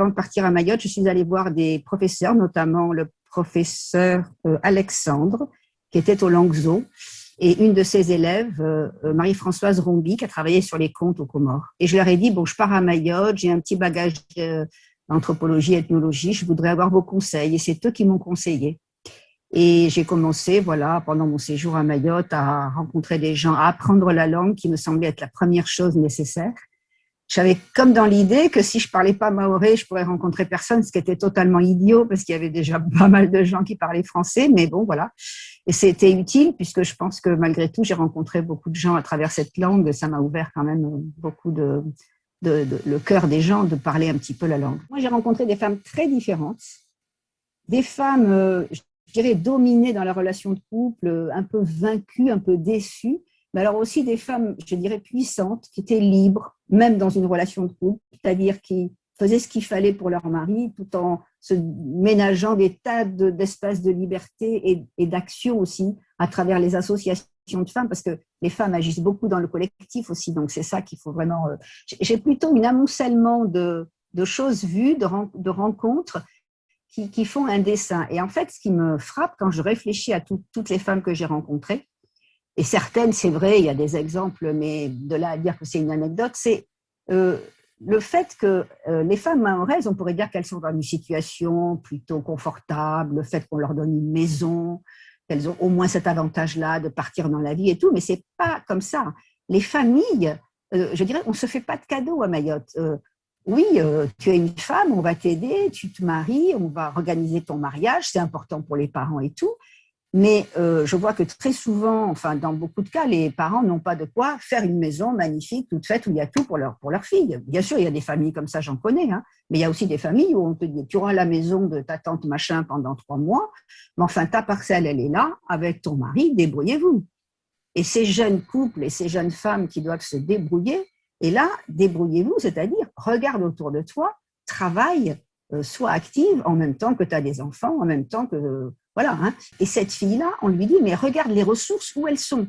avant de partir à Mayotte, je suis allée voir des professeurs, notamment le professeur Alexandre, qui était au Langso, et une de ses élèves, Marie-Françoise Rombi, qui a travaillé sur les contes aux Comores. Et je leur ai dit, bon, je pars à Mayotte, j'ai un petit bagage d'anthropologie, ethnologie, je voudrais avoir vos conseils. Et c'est eux qui m'ont conseillé. Et j'ai commencé, voilà, pendant mon séjour à Mayotte, à rencontrer des gens, à apprendre la langue, qui me semblait être la première chose nécessaire. J'avais comme dans l'idée que si je parlais pas maoré, je pourrais rencontrer personne, ce qui était totalement idiot parce qu'il y avait déjà pas mal de gens qui parlaient français, mais bon, voilà. Et c'était utile puisque je pense que malgré tout, j'ai rencontré beaucoup de gens à travers cette langue. Ça m'a ouvert quand même beaucoup le cœur des gens de parler un petit peu la langue. Moi, j'ai rencontré des femmes très différentes, des femmes, je dirais, dominées dans la relation de couple, un peu vaincues, un peu déçues, mais alors aussi des femmes, je dirais, puissantes, qui étaient libres, même dans une relation de couple, c'est-à-dire qui faisaient ce qu'il fallait pour leur mari, tout en se ménageant des tas d'espaces de liberté et d'action aussi, à travers les associations de femmes, parce que les femmes agissent beaucoup dans le collectif aussi, donc c'est ça qu'il faut vraiment... J'ai plutôt un amoncellement de choses vues, de rencontres, qui font un dessin. Et en fait, ce qui me frappe quand je réfléchis à toutes les femmes que j'ai rencontrées, et certaines, c'est vrai, il y a des exemples, mais de là à dire que c'est une anecdote, c'est le fait que les femmes mahoraises, on pourrait dire qu'elles sont dans une situation plutôt confortable, le fait qu'on leur donne une maison, qu'elles ont au moins cet avantage-là de partir dans la vie et tout, mais c'est pas comme ça. Les familles, je dirais, on se fait pas de cadeaux à Mayotte. Oui, tu es une femme, on va t'aider, tu te maries, on va organiser ton mariage, c'est important pour les parents et tout. Mais je vois que très souvent, enfin dans beaucoup de cas, les parents n'ont pas de quoi faire une maison magnifique, toute faite, où il y a tout pour leur fille. Bien sûr, il y a des familles comme ça, j'en connais, hein, mais il y a aussi des familles où on te dit, tu auras la maison de ta tante machin pendant 3 mois, mais enfin ta parcelle, elle est là, avec ton mari, débrouillez-vous. Et ces jeunes couples et ces jeunes femmes qui doivent se débrouiller, et là, débrouillez-vous, c'est-à-dire regarde autour de toi, travaille, sois active en même temps que tu as des enfants, en même temps que... voilà. Hein. Et cette fille-là, on lui dit, mais regarde les ressources où elles sont.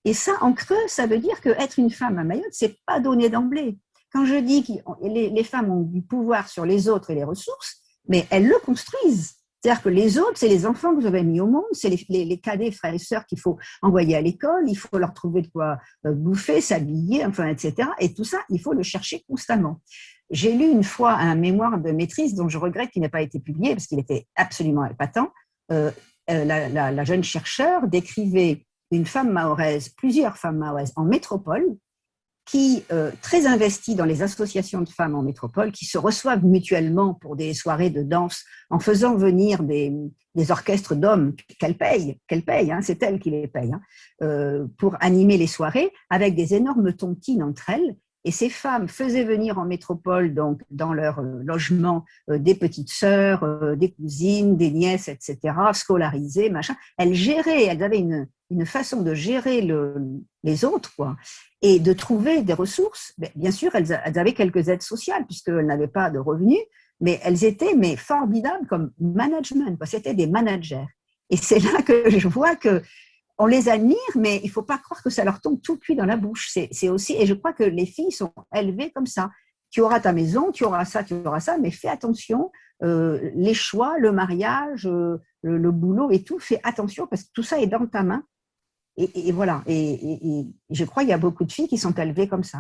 Et ça, en creux, ça veut dire qu'être une femme à Mayotte, c'est pas donné d'emblée. Quand je dis que les femmes ont du pouvoir sur les autres et les ressources, mais elles le construisent. C'est-à-dire que les autres, c'est les enfants que vous avez mis au monde, c'est les cadets, frères et sœurs qu'il faut envoyer à l'école, il faut leur trouver de quoi bouffer, s'habiller, enfin, etc. Et tout ça, il faut le chercher constamment. J'ai lu une fois un mémoire de maîtrise dont je regrette qu'il n'ait pas été publié parce qu'il était absolument épatant. La jeune chercheur décrivait une femme mahoraise, plusieurs femmes mahoraises en métropole, qui, très investies dans les associations de femmes en métropole, qui se reçoivent mutuellement pour des soirées de danse en faisant venir des orchestres d'hommes qu'elles payent, hein, c'est elles qui les payent, hein, pour animer les soirées avec des énormes tontines entre elles. Et ces femmes faisaient venir en métropole, donc dans leur logement, des petites sœurs, des cousines, des nièces, etc., scolarisées, machin. Elles géraient, elles avaient une façon de gérer les autres, quoi, et de trouver des ressources. Bien sûr, elles avaient quelques aides sociales, puisqu'elles n'avaient pas de revenus, mais elles étaient formidables comme management, quoi. C'était des managers. Et c'est là que je vois que on les admire, mais il ne faut pas croire que ça leur tombe tout cuit dans la bouche. C'est aussi, et je crois que les filles sont élevées comme ça. Tu auras ta maison, tu auras ça, mais fais attention, les choix, le mariage, le boulot et tout, fais attention parce que tout ça est dans ta main. Et voilà. Et je crois qu'il y a beaucoup de filles qui sont élevées comme ça.